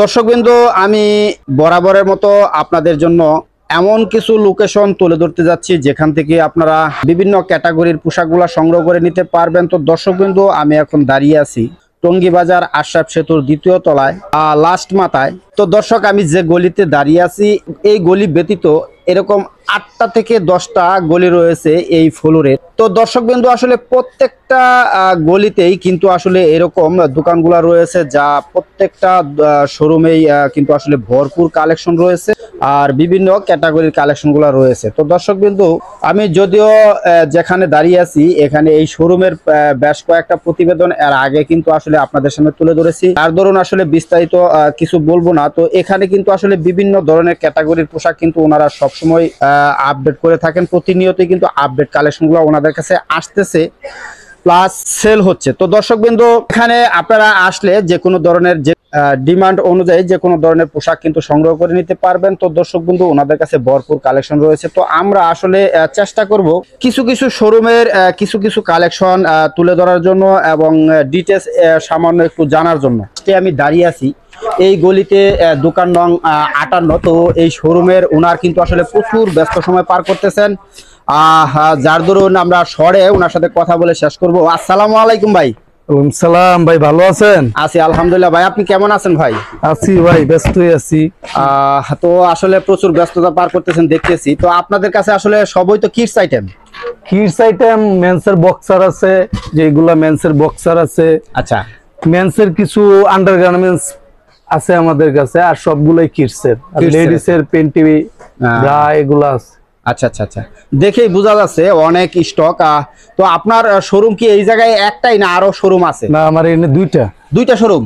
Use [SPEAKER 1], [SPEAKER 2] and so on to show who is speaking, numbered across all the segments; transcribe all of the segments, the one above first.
[SPEAKER 1] দর্শকবৃন্দ, আমি বরাবরের মতো আপনাদের জন্য এমন কিছু লোকেশন তুলে ধরতে যাচ্ছি যেখান থেকে আপনারা বিভিন্ন ক্যাটাগরির পোশাকগুলো সংগ্রহ করে নিতে পারবেন। তো দর্শকবৃন্দ, আমি এখন দাঁড়িয়ে আছি টঙ্গী বাজার আশরাফ সেতুর দ্বিতীয় তলায় লাস্ট মাথায়। তো দর্শক, আমি যে গলিতে দাঁড়িয়ে আছি এই গলি ব্যতীত এরকম 8টা থেকে 10টা গলি রয়েছে এই ফ্লোরে। তো দর্শকবৃন্দ, আসলে প্রত্যেকটা গলিতেই কিন্তু আসলে এরকম দোকানগুলো রয়েছে যা প্রত্যেকটা শোরুমেই কিন্তু আসলে ভরপুর কালেকশন রয়েছে আর বিভিন্ন ক্যাটাগরির কালেকশনগুলো রয়েছে। তো দর্শকবৃন্দ, আমি যদিও যেখানে দাঁড়িয়ে আছি এখানে এই শোরুমের বেশ কয়েকটা প্রতিবেদন এর আগে কিন্তু আসলে আপনাদের সামনে তুলে ধরেছি, তার দরুন আসলে বিস্তারিত কিছু বলবো না। তো এখানে কিন্তু আসলে বিভিন্ন ধরনের ক্যাটাগরির পোশাক কিন্তু ওনারা সবসময় আপডেট করে থাকেন, প্রতিনিয়তই কিন্তু আপডেট কালেকশনগুলো ওনাদের কাছে আসতেছে প্লাস সেল হচ্ছে। তো দর্শকবৃন্দ, এখানে আপনারা আসলে যে কোনো ধরনের যে ডিমান্ড অনুযায়ী যে কোনো ধরনের পোশাক কিন্তু সংগ্রহ করে নিতে পারবেন। তো দর্শকবৃন্দ, ওনাদের কাছে ভরপুর কালেকশন রয়েছে। তো আমরা আসলে চেষ্টা করব কিছু কিছু শোরুমের কিছু কিছু কালেকশন তুলে ধরার জন্য এবং ডিটেলস সামান্য একটু জানার জন্য। আমি দাঁড়িয়ে আছি এই গলিতে দোকান নং 58। তো এই শোরুমের ওনার কিন্তু আসলে প্রচুর ব্যস্ত সময় পার করতেছেন, যার দরুন আমরা শর্টে ওনার সাথে কথা বলে শেষ করব। আসসালামু আলাইকুম ভাই।
[SPEAKER 2] সালাম ভাই, ভালো আছেন?
[SPEAKER 1] আছি আলহামদুলিল্লাহ। ভাই, আপনি কেমন আছেন? ভাই
[SPEAKER 2] আছি ভাই, ব্যস্তই আছি।
[SPEAKER 1] তো আসলে প্রচুর ব্যস্ততা পার করতেছেন দেখতেছি। তো আপনাদের কাছে আসলে সবই তো কিডস আইটেম?
[SPEAKER 2] কিডস আইটেম, মেন্সের বক্সার আছে, যেগুলা মেন্সের বক্সার আছে।
[SPEAKER 1] আচ্ছা,
[SPEAKER 2] মেন্সের কিছু আন্ডারগার্মেন্টস আছে আমাদের কাছে, আর সবগুলাই কিডসের। লেডিসের পেন্টি ব্রা এগুলা আছে।
[SPEAKER 1] আচ্ছা আচ্ছা আচ্ছা, দেখেই বোঝা যাচ্ছে অনেক স্টক। তো আপনার শোরুম কি এই জায়গায় একটাই না আরো শোরুম আছে?
[SPEAKER 2] না, আমার এখানে দুইটা
[SPEAKER 1] শোরুম।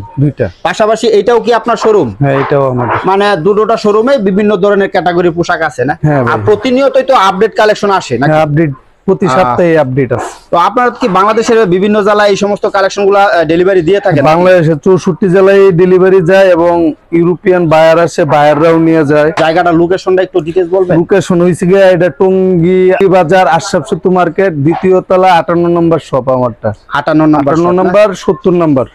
[SPEAKER 1] পাশাপাশি এটাও কি আপনার শোরুম?
[SPEAKER 2] হ্যাঁ, এটাও আমাদের।
[SPEAKER 1] মানে দুটোটা শোরুমে বিভিন্ন ধরনের ক্যাটাগরি পোশাক আছে না? আর প্রতিনিয়তই তো আপডেট কালেকশন আসে না?
[SPEAKER 2] আপডেট প্রতি সপ্তাহে আপডেট আছে।
[SPEAKER 1] তো আপনারা কি বাংলাদেশের বিভিন্ন জেলায় এই সমস্ত কালেকশনগুলো ডেলিভারি দিয়ে থাকেন?
[SPEAKER 2] বাংলাদেশের 64 জেলায় ডেলিভারি যায় এবং ইউরোপিয়ান বায়ার আসে, বায়াররাও নিয়ে যায়।
[SPEAKER 1] জায়গাটা লোকেশনটা একটু ডিটেইলস বলবেন?
[SPEAKER 2] লোকেশন হইছে গিয়া এটা টঙ্গী বাজার আশরাফ সেতু মার্কেট, দ্বিতীয় তলা, 58 নম্বর শপ আমারটা।
[SPEAKER 1] 58
[SPEAKER 2] নম্বর 70 নম্বর।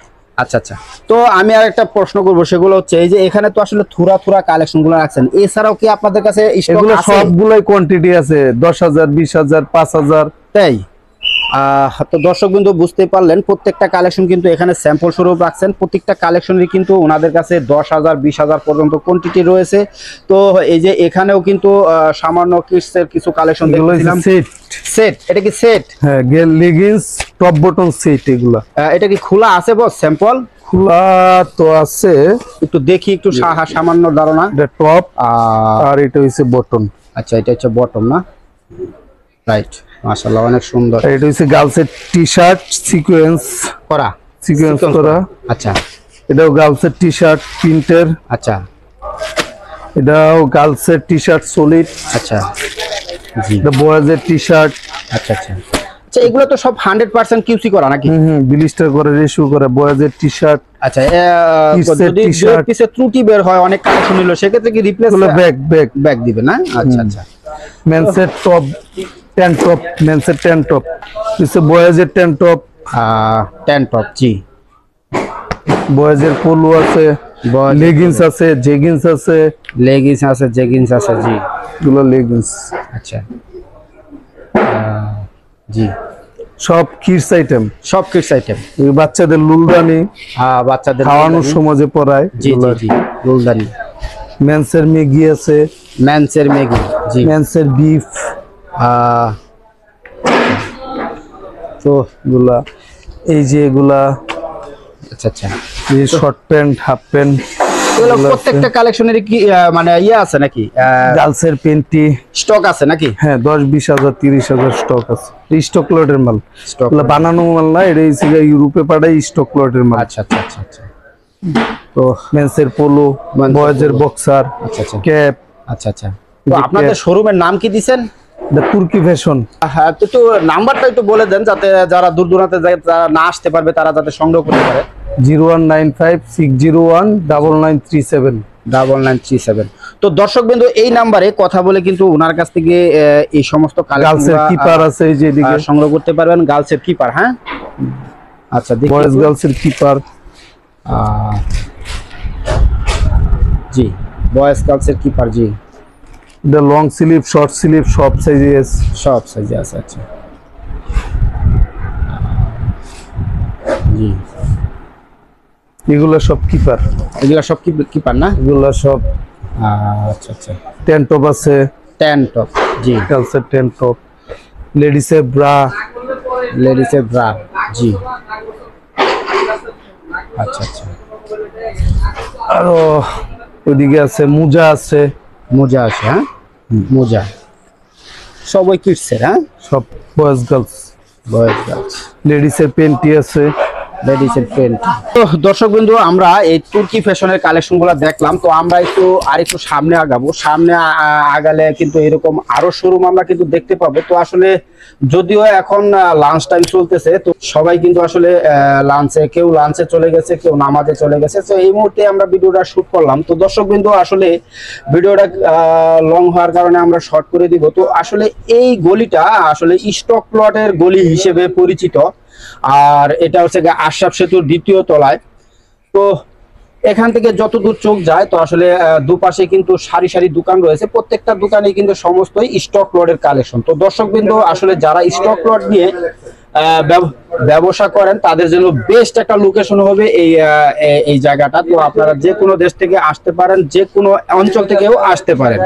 [SPEAKER 1] আচ্ছা আচ্ছা। তো আমি আর একটা প্রশ্ন করব, সেগুলো হচ্ছে এই যে এখানে তো আসলে থুরা থুরা কালেকশনগুলো রাখছেন, এছাড়াও কি আপনাদের কাছে স্টক আছে?
[SPEAKER 2] সবগুলাই কোয়ান্টিটি আছে, 10,000, 20,000, 5,000।
[SPEAKER 1] তাই? তো দর্শকবৃন্দ, বুঝতে পারলেন প্রত্যেকটা কালেকশন কিন্তু এখানে স্যাম্পল স্বরূপ রাখছেন। প্রত্যেকটা কালেকশনের কিন্তু ওনাদের কাছে 10,000, 20,000 পর্যন্ত কোয়ান্টিটি রয়েছে। তো এই যে এখানেও কিন্তু সামান্য কিডসের কিছু কালেকশন দেখছিলাম। সেট, এটা কি সেট?
[SPEAKER 2] হ্যাঁ, লেগিংস, টপ বটন সেট এগুলা।
[SPEAKER 1] এটা কি খোলা আছে বস? স্যাম্পল
[SPEAKER 2] খোলা তো আছে,
[SPEAKER 1] একটু দেখি, একটু সামান্য ধারণা।
[SPEAKER 2] এটা টপ আর এটা হইছে বটন।
[SPEAKER 1] আচ্ছা, এটা হচ্ছে বটম না? রাইট, মাশাআল্লাহ, অনেক সুন্দর।
[SPEAKER 2] এটা হইছে গার্লসের টি-শার্ট সিকোয়েন্স করা।
[SPEAKER 1] আচ্ছা,
[SPEAKER 2] এটাও গার্লসের টি-শার্ট প্রিন্টের।
[SPEAKER 1] আচ্ছা,
[SPEAKER 2] এটাও গার্লসের টি-শার্ট সলিড।
[SPEAKER 1] আচ্ছা জি,
[SPEAKER 2] এটা বয়েজের টি-শার্ট।
[SPEAKER 1] আচ্ছা আচ্ছা আচ্ছা, এগুলো তো সব 100% কিউসি করা নাকি?
[SPEAKER 2] ব্লিস্টার করে রেশিও করে বয়েজের টি-শার্ট।
[SPEAKER 1] আচ্ছা, যদি পিছে ত্রুটি বের হয়, অনেক কালেকশন নিল, সেক্ষেত্রে কি রিপ্লেস ব্যাক দিবে না? আচ্ছা আচ্ছা।
[SPEAKER 2] মেন্সের টপ, ট্যান টপ, মেন্সের ট্যান টপ, পিছে বয়েজের ট্যান টপ।
[SPEAKER 1] জি,
[SPEAKER 2] বয়েজের পোলো আছে, লেগিংস আছে, জেগিংস আছে।
[SPEAKER 1] জেগিংস আছে জি,
[SPEAKER 2] এগুলো লেগিংস।
[SPEAKER 1] আচ্ছা জি,
[SPEAKER 2] সব কিডস আইটেম, বাচ্চাদের লুলদানি,
[SPEAKER 1] বাচ্চাদের
[SPEAKER 2] খাওয়ানোর সময় যে পরায়।
[SPEAKER 1] জি জি জি, লুলদানি।
[SPEAKER 2] মেন্সের ম্যাগি আছে,
[SPEAKER 1] মেন্সের ম্যাগি জি,
[SPEAKER 2] মেন্সের বিফ। তো এগুলা, এই যে এগুলা।
[SPEAKER 1] আচ্ছা আচ্ছা,
[SPEAKER 2] এই শর্ট প্যান্ট, হাফ প্যান্ট,
[SPEAKER 1] এগুলো প্রত্যেকটা কালেকশনের কি মানে ইয়ে আছে নাকি?
[SPEAKER 2] গার্লসের পেন্টি
[SPEAKER 1] স্টক আছে নাকি?
[SPEAKER 2] হ্যাঁ, 10, 20,000, 30,000 স্টক আছে। স্টক লটের মাল, বানানো মাল না। এটা ইউরোপে পাঠায় স্টক লটের মাল।
[SPEAKER 1] আচ্ছা আচ্ছা আচ্ছা আচ্ছা।
[SPEAKER 2] তো মেন্সের পোলো, বয়েজের বক্সার,
[SPEAKER 1] আচ্ছা আচ্ছা,
[SPEAKER 2] ক্যাপ।
[SPEAKER 1] আচ্ছা আচ্ছা। তো আপনাদের শোরুমের নাম কি দিবেন?
[SPEAKER 2] তুর্কি ফ্যাশন।
[SPEAKER 1] হ্যাঁ, তো নাম্বারটা একটু বলে দেন, যাতে যারা দূর দূরান্তে যারা না আসতে পারবে তারা যাতে সংগ্রহ করতে পারে।
[SPEAKER 2] 0195-601-9937।
[SPEAKER 1] তো দর্শকবৃন্দ, এই নাম্বারে কথা বলে কিন্তু ওনার কাছ থেকে এই সমস্ত
[SPEAKER 2] গার্লসের কিপার আছে, এই যে এদিকে
[SPEAKER 1] সংগ্রহ করতে পারবেন। গার্লসের কিপার, হ্যাঁ আচ্ছা,
[SPEAKER 2] বয়েজ গার্লসের কিপার।
[SPEAKER 1] জি বয়েস কালচার কিপার, জি
[SPEAKER 2] এটা লং স্লিভ শর্ট স্লিভ সব সাইজে আছে।
[SPEAKER 1] সব সাইজে আছে, আচ্ছা জি
[SPEAKER 2] এগুলো সব কিপার,
[SPEAKER 1] এগুলা সব কিপার না?
[SPEAKER 2] এগুলো সব
[SPEAKER 1] আচ্ছা আচ্ছা,
[SPEAKER 2] টেন টপ আছে,
[SPEAKER 1] টেন টপ, জি
[SPEAKER 2] কালচার টেন টপ, লেডিসের ব্রা,
[SPEAKER 1] লেডিসের ব্রা, জি আচ্ছা আচ্ছা,
[SPEAKER 2] আরো ওইদিকে আছে মোজা আছে,
[SPEAKER 1] মোজা আছে, হ্যাঁ মোজা সব ওই কিডসের, হ্যাঁ
[SPEAKER 2] সব বয়েজ গার্লস,
[SPEAKER 1] বয়েজ গার্লস,
[SPEAKER 2] লেডিসের পেন্টি আছে,
[SPEAKER 1] লেডিসের প্যান্ট। তো দর্শক বন্ধু আমরা এই তুর্কি ফ্যাশনের কালেকশন গুলো দেখলাম, তো আমরা একটু সামনে আগাবো, সামনে আগালে কিন্তু এরকম আরো শোরুম আমরা কিন্তু দেখতে পাবো। তো আসলে যদিও এখন লাঞ্চ টাইম চলতেছে, তো সবাই কিন্তু আসলে কেউ লাঞ্চে চলে গেছে, কেউ নামাজে চলে গেছে, তো এই মুহূর্তে আমরা ভিডিওটা শুট করলাম। তো দর্শক বিন্দু আসলে ভিডিওটা লং হওয়ার কারণে আমরা শর্ট করে দিব। তো আসলে এই গলিটা আসলে স্টক প্লটের গলি হিসেবে পরিচিত, আর এটা হচ্ছে আশরাফ সেতুর দ্বিতীয় তলায়। তো এখান থেকে যত দূর চোখ যায়, তো আসলে দুপাশে কিন্তু সারি সারি দোকান রয়েছে, প্রত্যেকটা দোকানে কিন্তু সমস্তই স্টক প্লটের কালেকশন। তো দর্শক বিন্দু আসলে যারা স্টক প্লট নিয়ে ব্যবসা করেন তাদের জন্য বেস্ট একটা লোকেশন হবে এই জায়গাটা। তো আপনারা যে কোনো দেশ থেকে আসতে পারেন, যে কোনো অঞ্চল থেকেও আসতে পারেন।